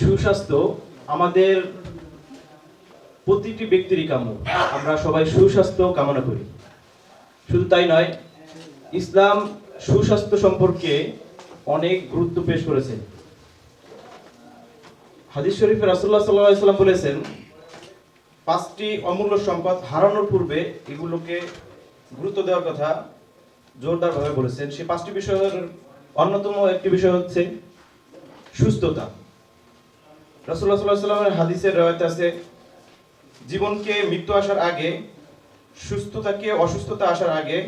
সুস্বাস্থ্য আমাদের প্রতিটি ব্যক্তিরই কাম্য। আমরা সবাই সুস্বাস্থ্য কামনা করি। শুধু তাই নয়, ইসলাম সুস্বাস্থ্য সম্পর্কে অনেক গুরুত্ব পেশ করেছে। হাদিস শরীফে রাসূলুল্লাহ সাল্লাল্লাহু আলাইহি ওয়াসাল্লাম বলেছেন, পাঁচটি অমূল্য সম্পদ হারানোর পূর্বে এগুলোকে গুরুত্ব দেওয়ার কথা জোরদারভাবে বলেছেন। সেই পাঁচটি বিষয়ের অন্যতম একটি বিষয় হচ্ছে সুস্থতা। রাসূলুল্লাহ সাল্লাল্লাহু আলাইহি ওয়াসাল্লামের হাদিসের রওয়ায়াতে আছে, জীবনকে মৃত্যু আসার আগে, সুস্থতাকে অসুস্থতা আসার আগে,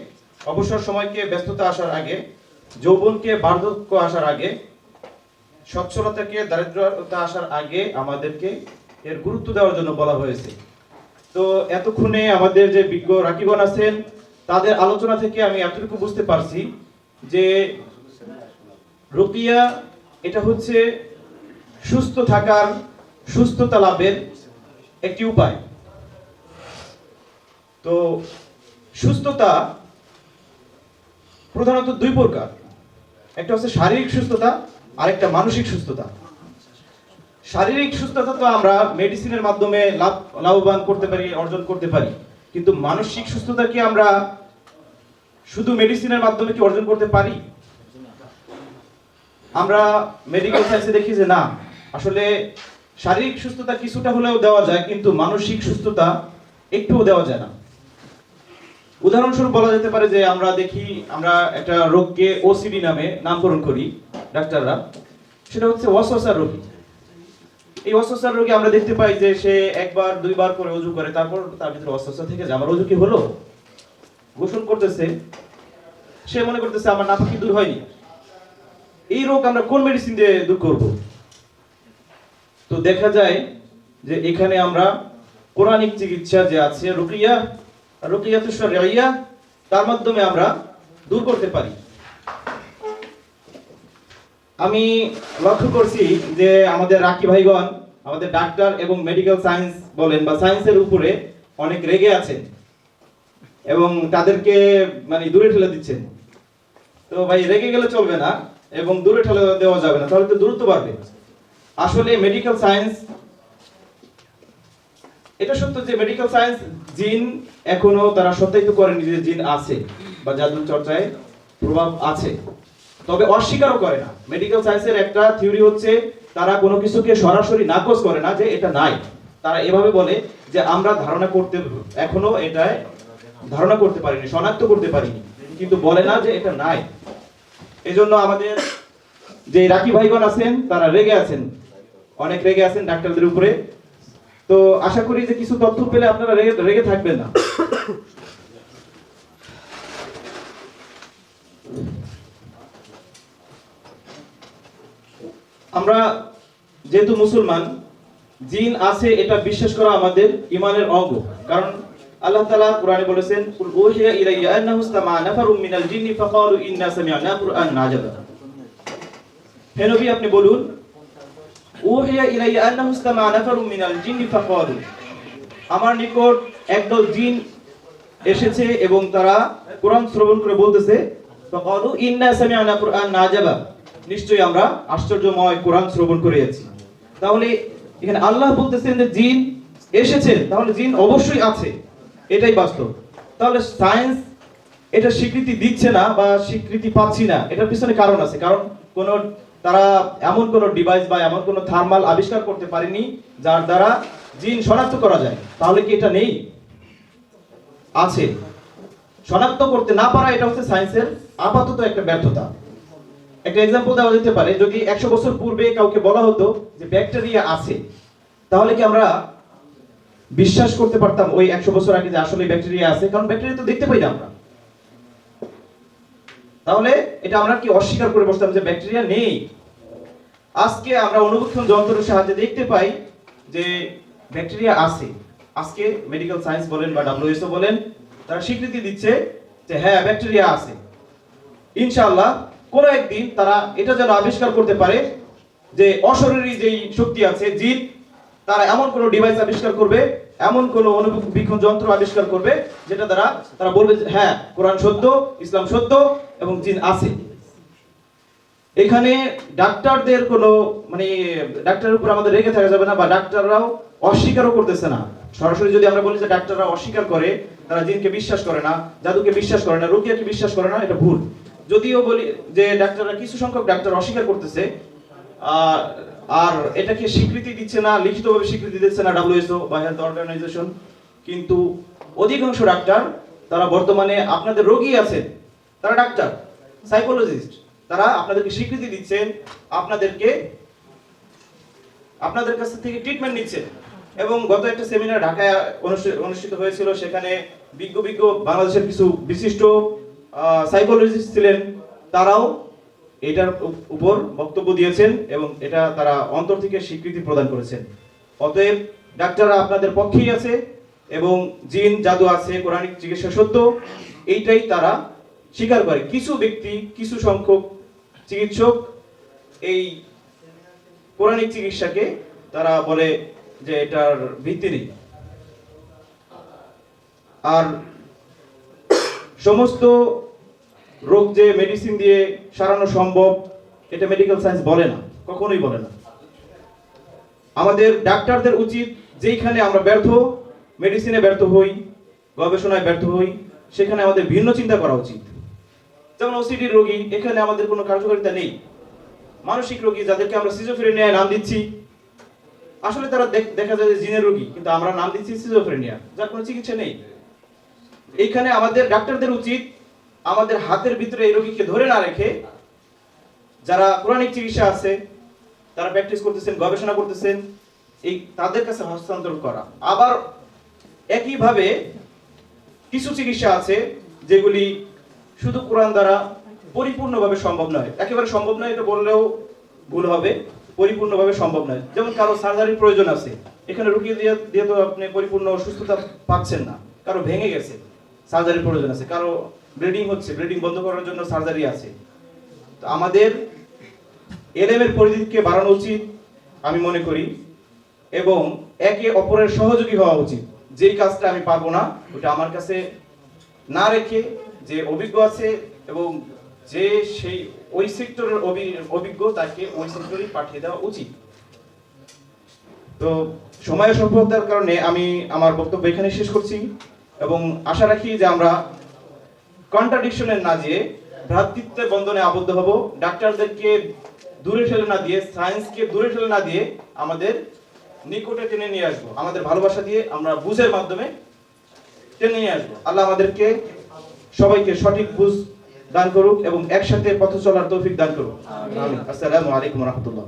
অবসর সময়কে ব্যস্ততা আসার আগে, যৌবনকে বার্ধক্য আসার আগে, সচ্ছলতাকে দারিদ্রতা আসার আগে আমাদেরকে এর গুরুত্ব দেওয়ার জন্য বলা হয়েছে। তো এতক্ষণে আমাদের যে বিজ্ঞ রাকিবগণ আছেন তাদের আলোচনা থেকে আমি এতটুকু বুঝতে পারছি যে রুকিয়া এটা হচ্ছে সুস্থ থাকার, সুস্থতা লাভের একটি উপায়। তো সুস্থতা প্রধানত দুই প্রকার, একটা হচ্ছে শারীরিক সুস্থতা আর একটা মানসিক সুস্থতা। শারীরিক সুস্থতা তো আমরা মেডিসিনের মাধ্যমে লাভবান করতে পারি, অর্জন করতে পারি, কিন্তু মানসিক সুস্থতা কি আমরা শুধু মেডিসিনের মাধ্যমে কি অর্জন করতে পারি? আমরা মেডিকেল সায়েন্সে দেখি যে না, আসলে শারীরিক সুস্থতা কিছুটা হলেও দেওয়া যায়, কিন্তু মানসিক সুস্থতা একটুও দেওয়া যায় না। উদাহরণস্বরূপ বলা যেতে পারে যে আমরা দেখি, আমরা একটা রোগকে ওসিডি নামে নামকরণ করি ডাক্তাররা, সেটা হচ্ছে ওয়াসওয়াসার রোগী। এই ওয়াসওয়াসার রোগী আমরা দেখতে পাই যে সে একবার দুইবার করে ওযু করে, তারপর তার ভিতরে ওয়াসওয়াসা থেকে যায়, আমার ওযু কি হলো? গোসল করতেছে, সে মনে করতেছে আমার নাপাকি দূর হয়নি। এই রোগ আমরা কোন মেডিসিন দিয়ে দূর করব? তো দেখা যায় যে এখানে আমরা কোরআনিক চিকিৎসা যে আছে রুকিয়া, রুকিয়াতুশ শারঈয়া, তার মাধ্যমে আমরা দূর করতে পারি। আমি লক্ষ্য করছি যে আমাদের রাকি ভাইগণ, আমাদের ডাক্তার এবং মেডিকেল সায়েন্স বলেন বা সায়েন্সের উপরে অনেক রেগে আছেন এবং তাদেরকে মানে দূরে ঠেলে দিচ্ছেন। তো ভাই, রেগে গেলে চলবে না এবং দূরে ঠেলে দেওয়া যাবে না, তাহলে তো দূরত্ব বাড়বে। আসলে মেডিকেল সায়েন্স, এটা সত্য যে মেডিকেল সায়েন্স জিন এখনো তারা সত্যায়িত করেনি যে জিন আছে বা জাদু চর্চায় প্রভাব আছে, তবে অস্বীকারও করে না। মেডিকেল সায়েন্সের একটা থিওরি হচ্ছে তারা কোনো কিছুকে সরাসরি নাকচ করে না যে এটা নাই, তারা এভাবে বলে যে আমরা এখনো এটা ধারণা করতে পারিনি, শনাক্ত করতে পারিনি, কিন্তু বলে না যে এটা নাই। এজন্য আমাদের যে রাকি ভাইগণ আছেন তারা রেগে আছেন, অনেক রেগে আছেন ডাক্তারদের উপরে। তো আশা করি যে কিছু তথ্য পেলে আপনারা রেগে থাকবেন না। আমরা যেহেতু মুসলমান, জিন আছে এটা বিশ্বাস করা আমাদের ঈমানের অঙ্গ। কারণ আল্লাহ তাআলা কোরআনে বলেছেন, কুল উহিয়া ইলাইয়া আন্নাহু ইসতামা নাফারুম মিনাল জিন্নি ফাকালু ইন্না সামি'না কুরআনান আজাবা। হে নবী, আপনি বলুন, উহিয়া ইলাইয়া আন্নাহু ইসতামা নাফারুম মিনাল জিন্নি ফাকালু, আমার নিকট একদল জিন এসেছে এবং তারা কোরআন শ্রবণ করে বলতেছে, ফাকালু ইন্না সামি'না কুরআনান আজাবা, নিশ্চয়ই আমরা আশ্চর্যময় কোরআন শ্রবণ করেছি। তাহলে এখানে আল্লাহ বলতেছেন যে জিন এসেছে, তাহলে জিন অবশ্যই আছে, এটাই বাস্তব। তাহলে সায়েন্স এটা স্বীকৃতি দিচ্ছে না বা স্বীকৃতি পাচ্ছি না, এটার পিছনে কারণ আছে। কারণ তারা এমন কোন ডিভাইস বা এমন কোন থার্মাল আবিষ্কার করতে পারেনি যার দ্বারা জিন শনাক্ত করা যায়। তাহলে কি এটা নেই? আছে। শনাক্ত করতে না পারা এটা হচ্ছে সায়েন্সের আপাতত একটা ব্যর্থতা। একটা এক্সাম্পল দেওয়া যেতে পারে, যদি 100 বছর পূর্বে কাউকে বলা হতো যে ব্যাকটেরিয়া আছে, তাহলে কি আমরা বিশ্বাস করতে পারতাম ওই 100 বছর আগে যে আসলে ব্যাকটেরিয়া আছে? কারণ ব্যাকটেরিয়া তো দেখতে পাই না আমরা। তাহলে এটা আমরা কি অস্বীকার করে বসতাম যে ব্যাকটেরিয়া নেই? আজকে আমরা অণুবীক্ষণ যন্ত্রের সাহায্যে দেখতে পাই যে ব্যাকটেরিয়া আছে। আজকে মেডিকেল সায়েন্স বলেন বা WHO বলেন, তারা স্বীকৃতি দিচ্ছে যে হ্যাঁ, ব্যাকটেরিয়া আছে। ইনশাআল্লাহ কোনো একদিন তারা এটা যেন আবিষ্কার করতে পারে যে অশরীরী যেই শক্তি আছে জিন, তারা এমন কোন ডিভাইস আবিষ্কার করবে, এমন কোন অণুবীক্ষণ যন্ত্র আবিষ্কার করবে যেটা দ্বারা তারা বলবে হ্যাঁ, কোরআন সত্য, ইসলাম সত্য এবং জিন আছে। এখানে ডাক্তারদের কোনো মানে ডাক্তারের উপর আমাদের রেগে থাকা যাবে না, বা ডাক্তাররাও অস্বীকারও করতেছে না। সরাসরি যদি আমরা বলি যে ডাক্তাররা অস্বীকার করে, তারা জিনকে বিশ্বাস করে না, জাদুকে বিশ্বাস করে না, রুকিয়াকে বিশ্বাস করে না, এটা ভুল। যদিও বলি যে ডাক্তাররা, কিছু সংখ্যক ডাক্তার অস্বীকার করতেছে, আর এটাকে স্বীকৃতি দিচ্ছে না, লিখিতভাবে স্বীকৃতি দিচ্ছে না WHO বা হেলথ অর্গানাইজেশন, কিন্তু অধিকাংশ ডাক্তার তারা বর্তমানে আপনাদের রোগী আছেন, তারা ডাক্তার, সাইকোলজিস্ট, তারা আপনাদেরকে স্বীকৃতি দিচ্ছেন, আপনাদের কাছ থেকে ট্রিটমেন্ট নিচ্ছেন। এবং গত একটা সেমিনার ঢাকায় অনুষ্ঠিত হয়েছিল, সেখানে বিজ্ঞ বাংলাদেশের কিছু বিশিষ্ট সাইকোলজিস্ট ছিলেন, তারাও এটার উপর বক্তব্য দিয়েছেন এবং এটা তারা অন্তর থেকে স্বীকৃতি প্রদান করেছেন। অতএব ডাক্তাররা আপনাদের পক্ষেই আছে এবং জিন জাদু আছে, কোরআনিক চিকিৎসা সত্য, এইটাই তারা স্বীকার করে। কিছু ব্যক্তি, কিছু সংখ্যক চিকিৎসক এই কোরআনিক চিকিৎসাকে তারা বলে যে এটার ভিত্তি নেই। আর সমস্ত রোগ যে মেডিসিন দিয়ে সারানো সম্ভব, এটা মেডিকেল সায়েন্স বলে না, কখনোই বলে না। আমাদের ডাক্তারদের উচিত, যেইখানে আমরা ব্যর্থ, মেডিসিনে ব্যর্থ হই, গবেষণায় ব্যর্থ হই, সেখানে আমাদের ভিন্ন চিন্তা করা উচিত। যেমন ওসিডির রোগী, এখানে আমাদের কোনো কার্যকারিতা নেই। মানসিক রোগী যাদেরকে আমরা সিজোফ্রেনিয়া নাম দিচ্ছি, আসলে তারা দেখা যায় যে জিনের রোগী, কিন্তু আমরা নাম দিচ্ছি সিজোফ্রেনিয়া, যার কোনো চিকিৎসা নেই। এইখানে আমাদের ডাক্তারদের উচিত আমাদের হাতের ভিতরে এই রোগীকে ধরে না রেখে, যারা কোরআনিক চিকিৎসা আছে, তারা প্র্যাকটিস করতেছেন, গবেষণা করতেছেন, এই তাদের কাছে হস্তান্তর করা। আবার একইভাবে কিছু চিকিৎসা আছে যেগুলি শুধু কোরআন দ্বারা পরিপূর্ণভাবে সম্ভব নয়। একেবারে সম্ভব নয় এটা বললেও ভুল হবে, পরিপূর্ণভাবে সম্ভব নয়। যেমন কারো সার্জারির প্রয়োজন আছে, এখানে রুকিয়ে দিয়ে তো আপনি পরিপূর্ণ সুস্থতা পাচ্ছেন না। কারো ভেঙে গেছে, সার্জারির প্রয়োজন আছে। কারো ব্লিডিং হচ্ছে, ব্লিডিং বন্ধ করার জন্য সার্জারি আছে। তো আমাদের এলএমের পরিধিকে বাড়ানো উচিত আমি মনে করি, এবং একে অপরের সহযোগী হওয়া উচিত। যেই কাজটা আমি পারবো না, ওটা আমার কাছে না রেখে, যে অভিজ্ঞ আছে এবং যে সেই ওই সেক্টরের অভিজ্ঞ, তাকে ওই সেক্টরেই পাঠিয়ে দেওয়া উচিত। তো সময়ের স্বল্পতার কারণে আমি আমার বক্তব্য এখানে শেষ করছি, এবং আশা রাখি যে আমরা কন্ট্রাডিকশনে না যেয়ে ভ্রাতৃত্বের বন্ধনে আবদ্ধ হব। ডাক্তারদেরকে দূরে ঠেলে না দিয়ে, সায়েন্সকে দূরে ঠেলে না দিয়ে, আমাদের নিকটে টেনে নিয়ে আসবো। আমাদের ভালোবাসা দিয়ে আমরা বুঝের মাধ্যমে টেনে নিয়ে আসবো। আল্লাহ আমাদেরকে সবাইকে সঠিক বুঝ দান করুক এবং একসাথে পথ চলার তৌফিক দান করুক। আমিন। আসসালামু আলাইকুম ওয়া রাহমাতুল্লাহ।